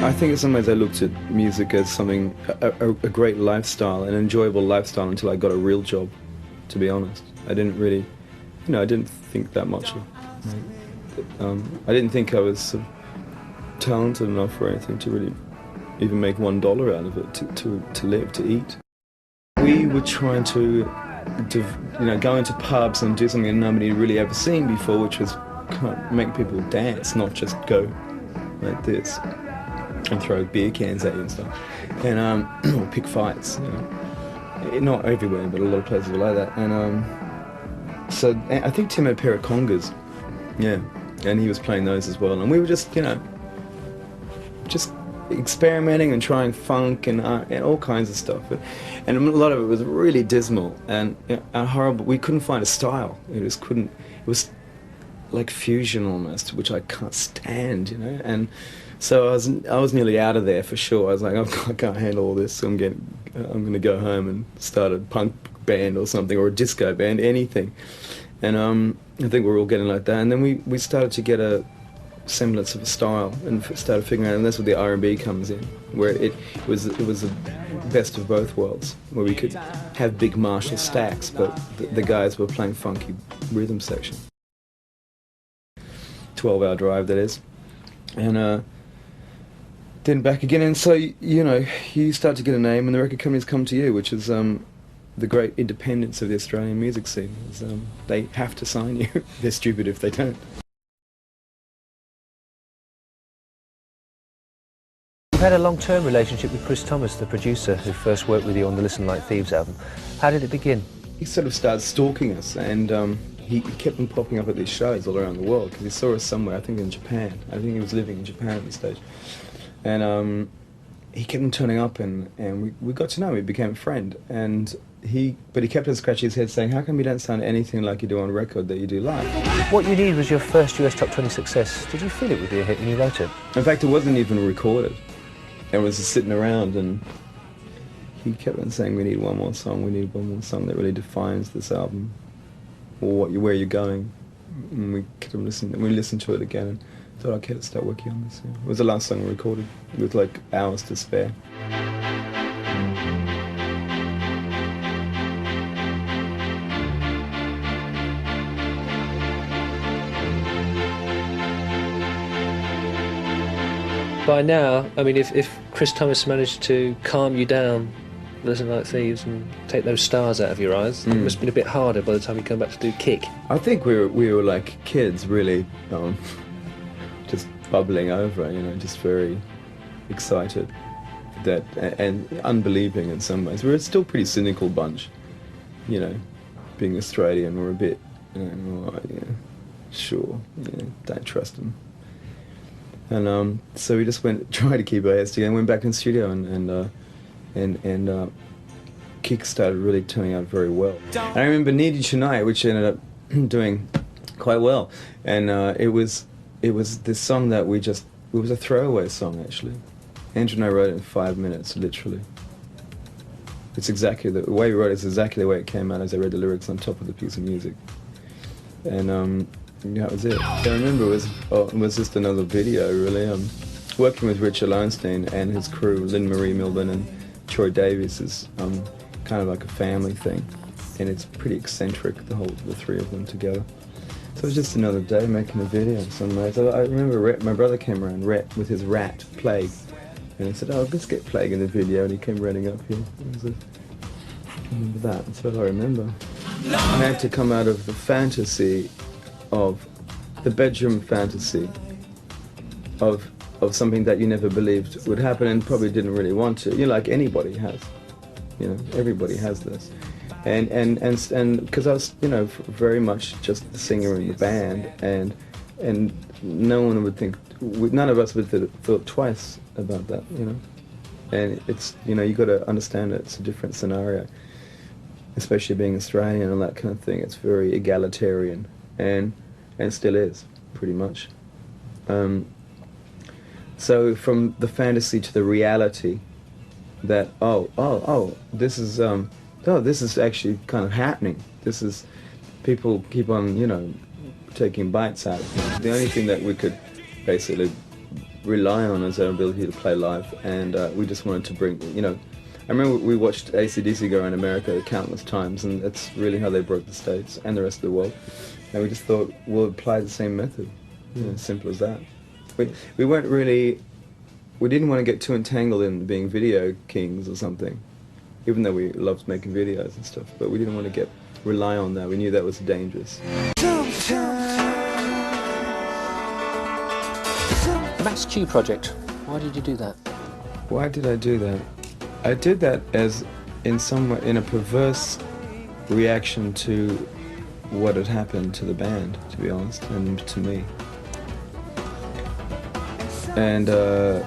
I think in some ways I looked at music as something, a great lifestyle, an enjoyable lifestyle until I got a real job, to be honest. I didn't really, I didn't think that much of it. I didn't think I was talented enough or anything to really even make $1 out of it, to live, to eat. We were trying to go into pubs and do something that nobody had really ever seen before, which was kind of make people dance, not just go like this and throw beer cans at you and stuff, and or pick fights. Not everywhere, but a lot of places were like that. And so I think Tim had a pair of congas, yeah, and he was playing those as well. And we were just, just experimenting and trying funk and all kinds of stuff. And a lot of it was really dismal and horrible. We couldn't find a style. It was like fusion almost, which I can't stand, And so I was nearly out of there for sure. I was like, I can't handle all this. I'm going to go home and start a punk band or something, or a disco band, anything. And I think we're all getting like that. And then we started to get a semblance of a style and started figuring out, and that's where the R&B comes in, where it was the best of both worlds, where we could have big Marshall stacks, but the guys were playing funky rhythm section. 12-hour drive, that is. And then back again, and so you start to get a name and the record companies come to you, which is the great independence of the Australian music scene. Is, they have to sign you. They're stupid if they don't. You've had a long-term relationship with Chris Thomas, the producer who first worked with you on the Listen Like Thieves album. How did it begin? He sort of started stalking us, and he kept on popping up at these shows all around the world, because he saw us somewhere, I think in Japan. I think he was living in Japan at this stage. And he kept on turning up, and we got to know him. We became a friend. But he kept on scratching his head saying, how come you don't sound anything like you do on record that you do live? What You Need was your first US Top 20 success. Did you feel it would be a hit when you wrote it? In fact, it wasn't even recorded. It was just sitting around, and he kept on saying, we need one more song that really defines this album, or where you're going. And we kept on listening, and we listened to it again, and thought, okay, let's start working on this. Yeah. It was the last song we recorded, with like hours to spare. By now, I mean, if Chris Thomas managed to calm you down, Listen Like Thieves, and take those stars out of your eyes, it must have been a bit harder by the time you come back to do Kick. I think we were like kids, really, just bubbling over, just very excited and unbelieving in some ways. We're still a pretty cynical bunch, being Australian. We're a bit, sure, don't trust them. And so we just tried to keep our heads together and went back in the studio, and Kick started really turning out very well. And I remember Needed Tonight, which ended up doing quite well, and it was this song that it was a throwaway song, actually. Andrew and I wrote it in 5 minutes, literally. It's exactly the way we wrote it is exactly the way it came out as I read the lyrics on top of the piece of music. And that was it. I remember it was just another video, really. Working with Richard Lowenstein and his crew, Lynn Marie Milburn and Troy Davies, is kind of like a family thing, and it's pretty eccentric, the three of them together. So it was just another day making a video in some ways. I remember my brother came around with his rat, Plague, and I said, oh, let's get Plague in the video, and he came running up here. I remember that, that's what I remember. I had to come out of the fantasy of the bedroom fantasy of something that you never believed would happen and probably didn't really want to. Like anybody has, everybody has this, and because I was, very much just the singer in the band, and no one would think, none of us would have thought twice about that, and it's, you got to understand that it's a different scenario, especially being Australian and that kind of thing. It's very egalitarian. And still is, pretty much. So from the fantasy to the reality, that this is actually kind of happening. This is, people keep on, taking bites out of it. The only thing that we could basically rely on is our ability to play live, and we just wanted to bring, you know, I remember we watched AC/DC go around America countless times, and that's really how they broke the States and the rest of the world. And we just thought we'll apply the same method, you know, simple as that. We weren't really, we didn't want to get too entangled in being video kings or something, even though we loved making videos and stuff, but we didn't want to rely on that. We knew that was dangerous. Max Q project, why did you do that? Why did I do that? I did that as, in a perverse reaction to what had happened to the band, to be honest, and to me. And I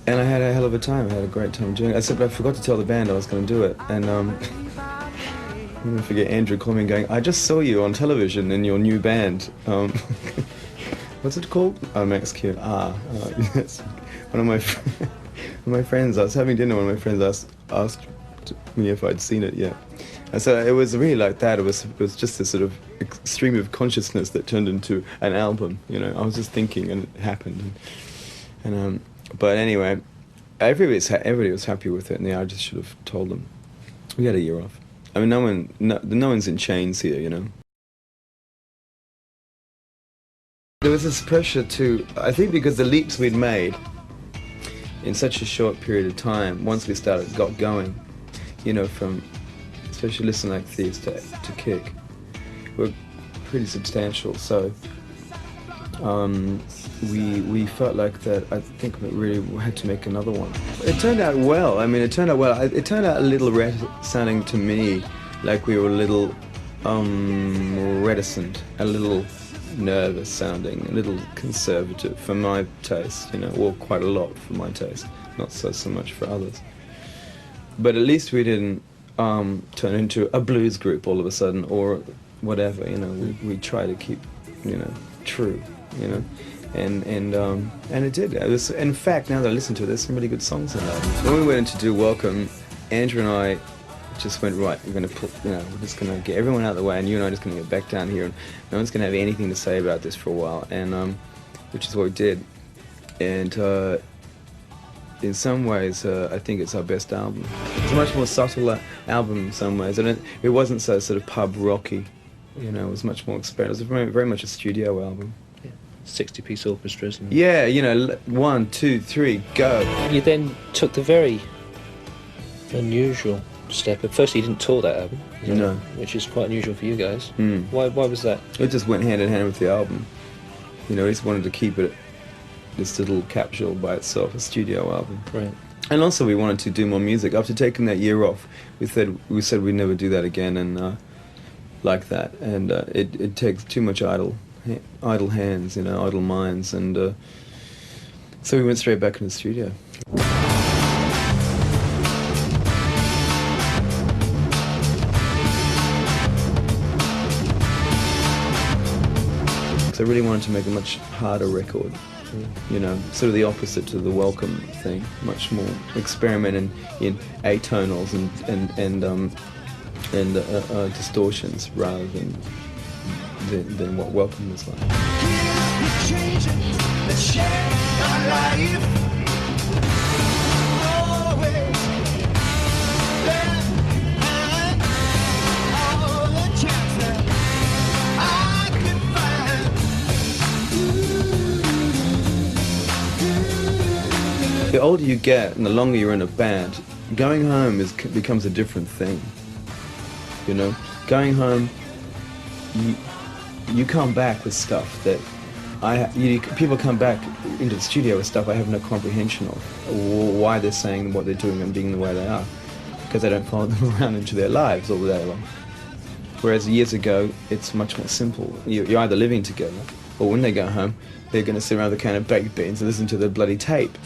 had a hell of a time. I had a great time doing it. Except I forgot to tell the band I was going to do it. And I'll never forget Andrew calling me and going, "I just saw you on television in your new band. What's it called?" Max Q. Yes. One of my friends, I was having dinner, one of my friends asked me if I'd seen it yet. And so it was really like that. It was just this sort of stream of consciousness that turned into an album, you know. I was just thinking and it happened. But anyway, everybody was happy with it, and I just should have told them. We had a year off. I mean, no one's in chains here, you know. There was this pressure to, I think because the leaps we'd made in such a short period of time, once we got going, you know, from especially Listen Like Thieves to Kick, were pretty substantial. So we felt like that. I think we really had to make another one. It turned out well. I mean, it turned out well. It turned out a little sounding to me like we were a little reticent, a little nervous sounding, a little conservative for my taste, you know, or quite a lot for my taste, not so much for others. But at least we didn't turn into a blues group all of a sudden, or whatever, you know. We try to keep, you know, true, you know, and it did. It was, in fact, now that I listen to it, there's some really good songs in that. When we went in to do Welcome, Andrew and I just went, right, we're going to put, you know, we're just going to get everyone out of the way, and you and I are just going to get back down here, and no one's going to have anything to say about this for a while, and which is what we did. And in some ways, I think it's our best album. It's a much more subtle album in some ways, and it wasn't so sort of pub rocky, you know. It was much more experimental. It was very, very much a studio album. 60-piece orchestras. And yeah, you know, 1, 2, 3, go. You then took the very unusual step. Firstly, you didn't tour that album, no, which is quite unusual for you guys. Why was that? It just went hand in hand with the album. You know, we just wanted to keep it this little capsule by itself, a studio album. Right. And also we wanted to do more music. After taking that year off, we said we'd never do that again, and like that. And it takes too much idle hands, you know, idle minds, and so we went straight back in the studio. So I really wanted to make a much harder record, you know, sort of the opposite to the Welcome thing, much more experiment in atonals and distortions rather than what Welcome was like. The older you get and the longer you're in a band, going home becomes a different thing. You know, going home, you come back with stuff that people come back into the studio with stuff I have no comprehension of, or why they're saying what they're doing and being the way they are, because they don't follow them around into their lives all day long. Whereas years ago, it's much more simple. You're either living together, or when they go home, they're going to sit around with a can of baked beans and listen to the bloody tape.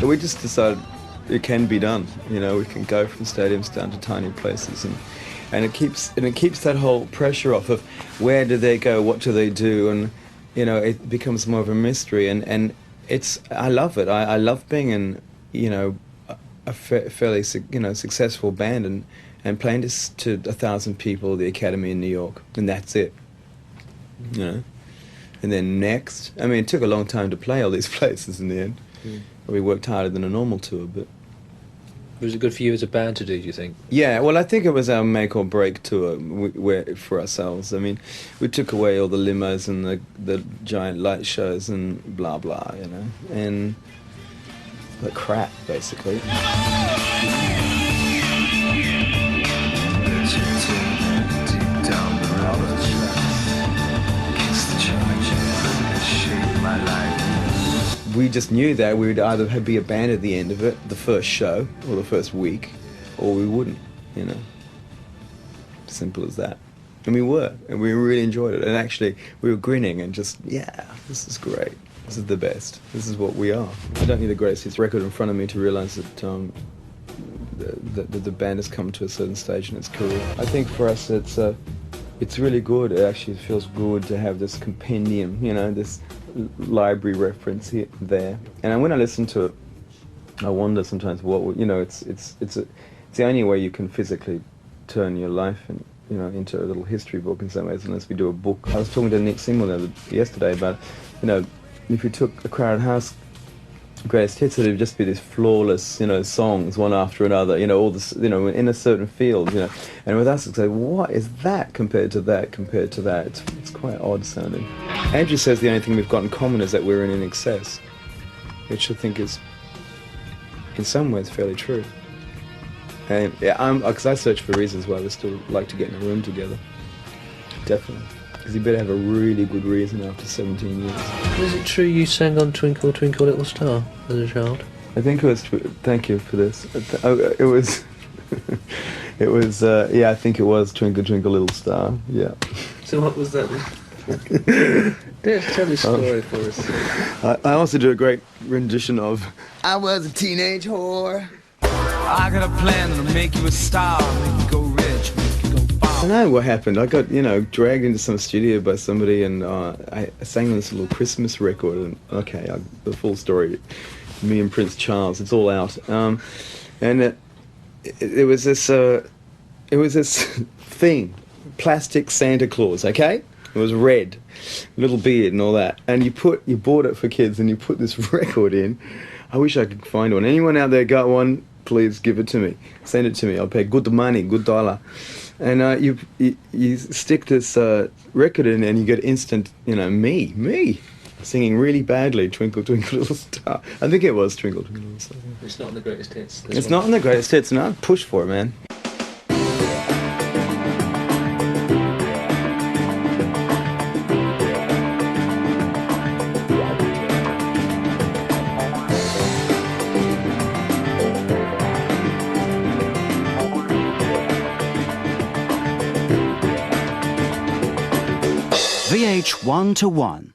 We just decided it can be done, you know. We can go from stadiums down to tiny places, and and it keeps that whole pressure off of where do they go, what do they do, and it becomes more of a mystery, and I love it. I love being in a fairly successful band and playing to 1,000 people at the Academy in New York, and that's it. And then next, I mean, it took a long time to play all these places in the end. We worked harder than a normal tour, but... Was it good for you as a band to do, do you think? Yeah, well, I think it was our make or break tour for ourselves. I mean, we took away all the limos and the giant light shows and blah, blah, and the crap, basically. We just knew that we would either be a band at the end of it, the first show, or the first week, or we wouldn't, Simple as that. And we were, and we really enjoyed it. And actually, we were grinning and just, yeah, this is great. This is the best. This is what we are. I don't need the greatest hits record in front of me to realise that the band has come to a certain stage in its career. I think for us, it's really good. It actually feels good to have this compendium, this library reference here, there. And when I listen to it, I wonder sometimes it's the only way you can physically turn your life into a little history book in some ways, unless we do a book. I was talking to Nick Singleton yesterday about, if you took a Crowded House greatest hits, it would just be these flawless, songs one after another, all this, in a certain field, And with us, it's like, what is that compared to that, compared to that? It's quite odd sounding. Andrew says the only thing we've got in common is that we're in INXS, which I think is, in some ways, fairly true. And yeah, because I search for reasons why we still like to get in a room together. Definitely. Because you better have a really good reason after 17 years. Is it true you sang on Twinkle Twinkle Little Star as a child? I think it was... Thank you for this. It was... it was... yeah, I think it was Twinkle Twinkle Little Star. Yeah. So what was that? Tell the story for us. I also do a great rendition of I Was a Teenage Whore. I got a plan to make you a star, make you go rich, make you go far. I don't know what happened. I got, dragged into some studio by somebody, and I sang on this little Christmas record. And the full story, me and Prince Charles, it's all out. And it was this thing, plastic Santa Claus. Okay, it was red, little beard and all that. And you bought it for kids, and you put this record in. I wish I could find one. Anyone out there got one? Please give it to me. Send it to me. I'll pay good money, good dollar. And you stick this record in, and you get instant, me singing really badly, Twinkle Twinkle Little Star. I think it was Twinkle Twinkle Little Star. It's not on the greatest hits. It's not on the greatest hits. No, push for it, man. VH1 to 1.